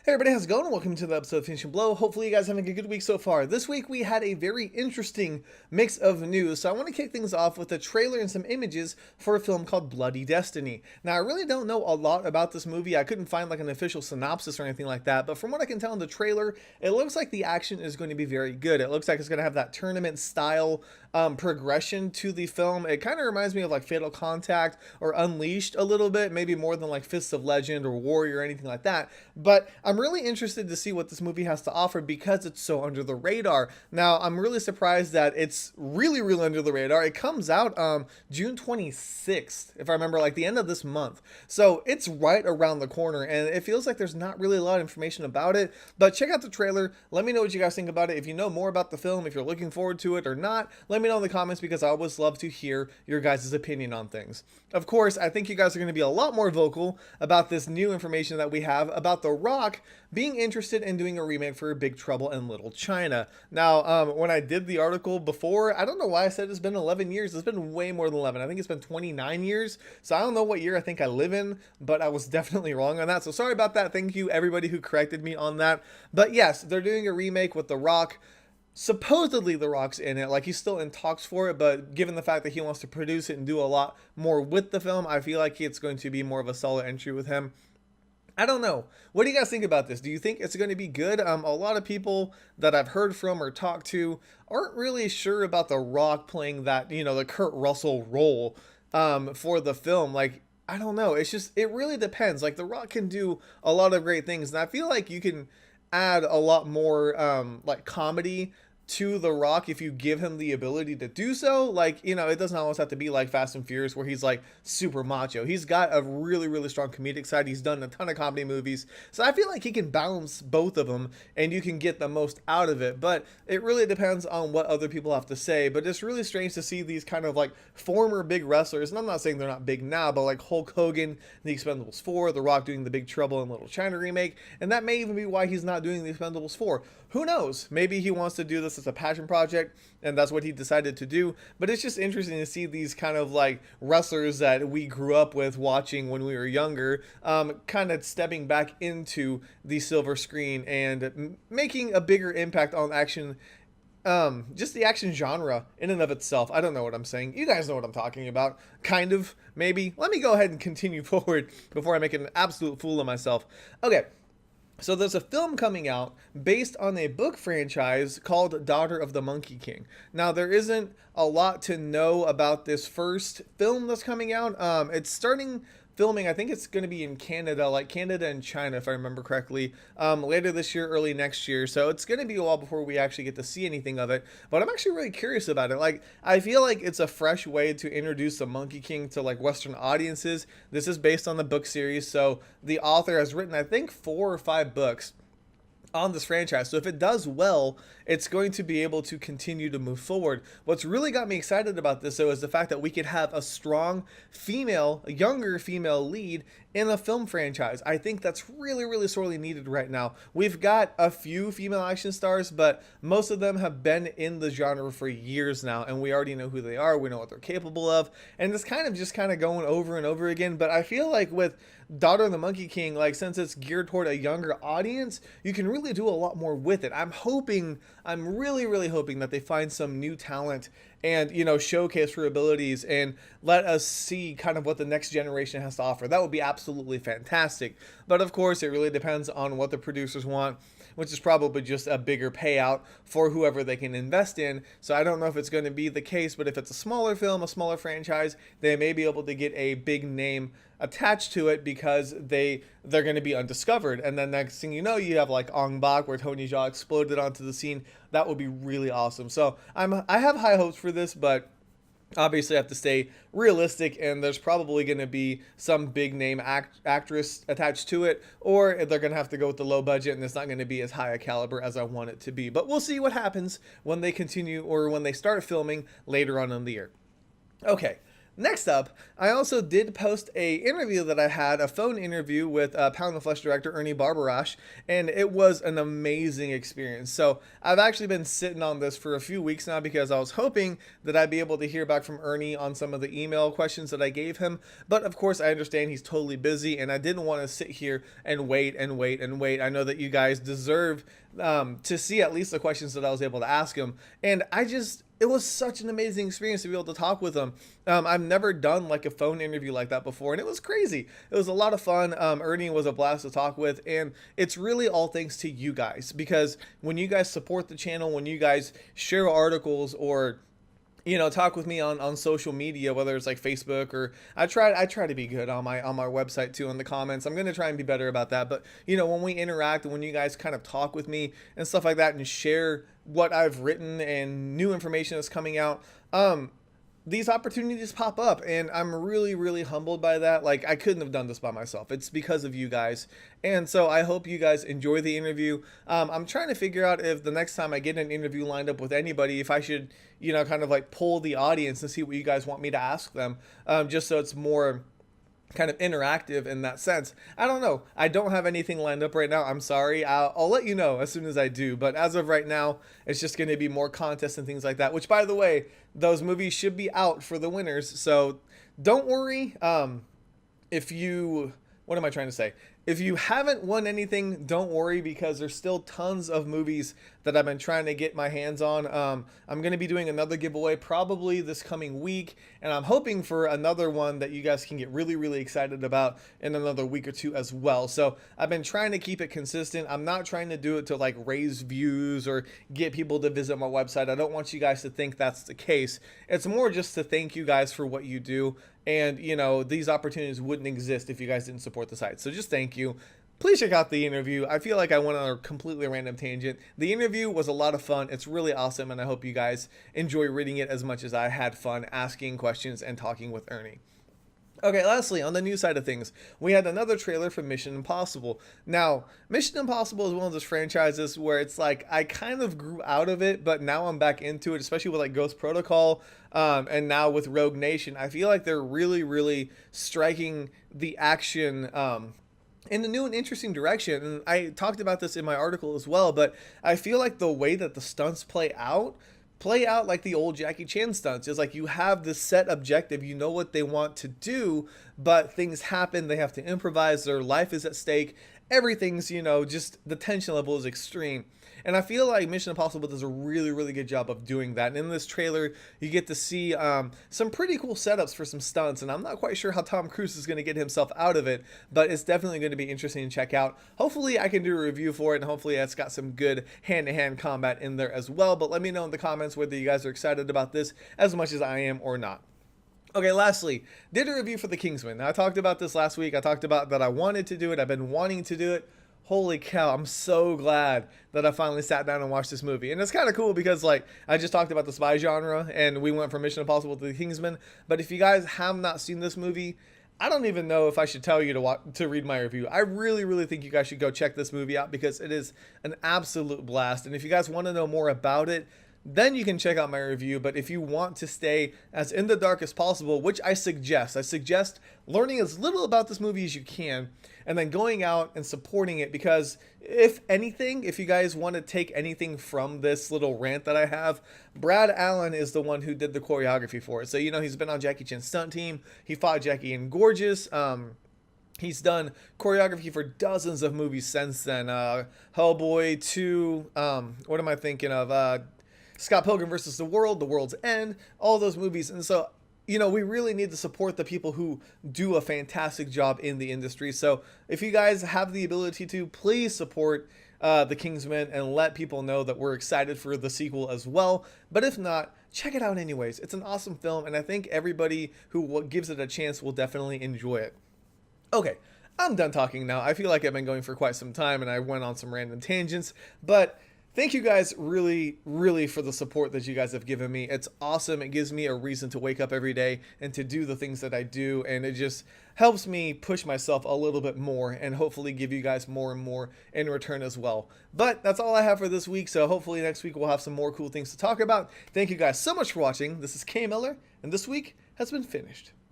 Hey everybody, how's it going? Welcome to the episode of Finish and Blow. Hopefully you guys are having a good week so far. This week we had a very interesting mix of news, so I want to kick things off with a trailer and some images for a film called Bloody Destiny. Now I really don't know a lot about this movie. I couldn't find like an official synopsis or anything like that, but from what I can tell in the trailer, it looks like the action is going to be very good. It looks like it's going to have that tournament style progression to the film. It kind of reminds me of like Fatal Contact or Unleashed a little bit, maybe more than like Fists of Legend or Warrior or anything like that. But I'm really interested to see what this movie has to offer because it's so under the radar. Now, I'm really surprised that it's really under the radar. It comes out June 26th, if I remember, like the end of this month. So it's right around the corner, and it feels like there's not really a lot of information about it. But check out the trailer. Let me know what you guys think about it. If you know more about the film, if you're looking forward to it or not, let me know in the comments because I always love to hear your guys' opinion on things. Of course, I think you guys are going to be a lot more vocal about this new information that we have about The Rock being interested in doing a remake for Big Trouble in Little China. Now, when I did the article before, I don't know why I said it's been 11 years. It's been way more than 11. I think it's been 29 years. So I don't know what year I think I live in, but I was definitely wrong on that. So sorry about that. Thank you everybody who corrected me on that. But yes, they're doing a remake with The Rock. Supposedly The Rock's in it, like he's still in talks for it, but given the fact that he wants to produce it and do a lot more with the film, I feel like it's going to be more of a solid entry with him. I don't know. What do you guys think about this? Do you think it's going to be good? A lot of people that I've heard from or talked to aren't really sure about The Rock playing that, the Kurt Russell role for the film. Like, I don't know. It really depends. Like, The Rock can do a lot of great things, and I feel like you can add a lot more like comedy to The Rock if you give him the ability to do so. Like, it doesn't always have to be like Fast and Furious where he's like super macho. He's got a really strong comedic side. He's done a ton of comedy movies. So I feel like he can balance both of them and you can get the most out of it. But it really depends on what other people have to say. But it's really strange to see these kind of like former big wrestlers, and I'm not saying they're not big now, but like Hulk Hogan, The Expendables 4, The Rock doing the Big Trouble in Little China remake, and that may even be why he's not doing The Expendables 4. Who knows? Maybe he wants to do this as a passion project and that's what he decided to do. But it's just interesting to see these kind of like wrestlers that we grew up with watching when we were younger kind of stepping back into the silver screen and making a bigger impact on action, just the action genre in and of itself. I don't know what I'm saying. You guys know what I'm talking about. Kind of, maybe. Let me go ahead and continue forward before I make an absolute fool of myself. Okay. So there's a film coming out based on a book franchise called Daughter of the Monkey King. Now, there isn't a lot to know about this first film that's coming out. It's starting filming, I think it's going to be in Canada, like Canada and China, if I remember correctly, later this year, early next year. So it's going to be a while before we actually get to see anything of it. But I'm actually really curious about it. Like, I feel like it's a fresh way to introduce the Monkey King to like Western audiences. This is based on the book series. So the author has written, I think, 4 or 5 books on this franchise. So if it does well, it's going to be able to continue to move forward. What's really got me excited about this, though, is the fact that we could have a strong female, a younger female lead in a film franchise. I think that's really sorely needed right now. We've got a few female action stars, but most of them have been in the genre for years now, and we already know who they are. We know what they're capable of, and it's kind of going over and over again. But I feel like with Daughter of the Monkey King, like since it's geared toward a younger audience, you can really do a lot more with it. I'm really hoping that they find some new talent and, showcase her abilities and let us see kind of what the next generation has to offer. That would be absolutely fantastic. But of course, it really depends on what the producers want, which is probably just a bigger payout for whoever they can invest in. So I don't know if it's going to be the case, but if it's a smaller film, a smaller franchise, they may be able to get a big name attached to it because they're going to be undiscovered. And then next thing you know, you have like Ong Bak where Tony Jaa exploded onto the scene. That would be really awesome. So I have high hopes for this, but obviously I have to stay realistic, and there's probably going to be some big name actress attached to it, or they're going to have to go with the low budget and it's not going to be as high a caliber as I want it to be. But we'll see what happens when they continue or when they start filming later on in the year. Okay. Next up, I also did post a interview that I had, a phone interview with Pound the Flesh director Ernie Barbarash, and it was an amazing experience. So I've actually been sitting on this for a few weeks now because I was hoping that I'd be able to hear back from Ernie on some of the email questions that I gave him. But of course, I understand he's totally busy, and I didn't want to sit here and wait and wait and wait. I know that you guys deserve to see at least the questions that I was able to ask him, and it was such an amazing experience to be able to talk with him. I've never done like a phone interview like that before, and it was crazy. It was a lot of fun. Ernie was a blast to talk with, and it's really all thanks to you guys, because when you guys support the channel, when you guys share articles or talk with me on social media, whether it's like Facebook, or I try to be good on my website too in the comments. I'm going to try and be better about that. But when we interact and when you guys kind of talk with me and stuff like that and share what I've written and new information that's coming out, these opportunities pop up, and I'm really, really humbled by that. Like, I couldn't have done this by myself. It's because of you guys. And so I hope you guys enjoy the interview. I'm trying to figure out if the next time I get an interview lined up with anybody, if I should, kind of like poll the audience and see what you guys want me to ask them, just so it's more kind of interactive in that sense. I don't know. I don't have anything lined up right now. I'm sorry. I'll let you know as soon as I do. But as of right now, it's just going to be more contests and things like that, which, by the way, those movies should be out for the winners. So don't worry. What am I trying to say? If you haven't won anything, don't worry, because there's still tons of movies that I've been trying to get my hands on. I'm going to be doing another giveaway probably this coming week, and I'm hoping for another one that you guys can get really, really excited about in another week or two as well. So I've been trying to keep it consistent. I'm not trying to do it to like raise views or get people to visit my website. I don't want you guys to think that's the case. It's more just to thank you guys for what you do. And, these opportunities wouldn't exist if you guys didn't support the site. So just thank you. Please check out the interview. I feel like I went on a completely random tangent. The interview was a lot of fun. It's really awesome, and I hope you guys enjoy reading it as much as I had fun asking questions and talking with Ernie. Okay, lastly, on the news side of things, we had another trailer for Mission Impossible. Now, Mission Impossible is one of those franchises where it's like I kind of grew out of it, but now I'm back into it, especially with like Ghost Protocol, and now with Rogue Nation. I feel like they're really, really striking the action in a new and interesting direction. And I talked about this in my article as well, but I feel like the way that the stunts play out like the old Jackie Chan stunts. Is like you have this set objective, you know what they want to do, but things happen, they have to improvise, their life is at stake, everything's, just the tension level is extreme. And I feel like Mission Impossible does a really, really good job of doing that. And in this trailer, you get to see some pretty cool setups for some stunts. And I'm not quite sure how Tom Cruise is going to get himself out of it, but it's definitely going to be interesting to check out. Hopefully, I can do a review for it, and hopefully, it's got some good hand-to-hand combat in there as well. But let me know in the comments whether you guys are excited about this as much as I am or not. Okay, lastly, did a review for the Kingsman. Now, I talked about this last week. I talked about that I wanted to do it. I've been wanting to do it. Holy cow, I'm so glad that I finally sat down and watched this movie. And it's kind of cool because, like, I just talked about the spy genre, and we went from Mission Impossible to the Kingsman. But if you guys have not seen this movie, I don't even know if I should tell you to read my review. I really, really think you guys should go check this movie out because it is an absolute blast. And if you guys want to know more about it, then you can check out my review. But if you want to stay as in the dark as possible, which I suggest learning as little about this movie as you can, and then going out and supporting it, because if anything, if you guys want to take anything from this little rant that I have, Brad Allen is the one who did the choreography for it. So, he's been on Jackie Chan's stunt team. He fought Jackie in Gorgeous. He's done choreography for dozens of movies since then. Hellboy 2, what am I thinking of? Scott Pilgrim versus the World, The World's End, all those movies. And so, we really need to support the people who do a fantastic job in the industry. So if you guys have the ability to, please support the Kingsman and let people know that we're excited for the sequel as well. But if not, check it out anyways. It's an awesome film, and I think everybody who gives it a chance will definitely enjoy it. Okay, I'm done talking now. I feel like I've been going for quite some time, and I went on some random tangents, but Thank you guys really for the support that you guys have given me. It's awesome. It gives me a reason to wake up every day and to do the things that I do, and it just helps me push myself a little bit more and hopefully give you guys more and more in return as well. But that's all I have for this week, so hopefully next week we'll have some more cool things to talk about. Thank you guys so much for watching. This is K Miller, and this week has been finished.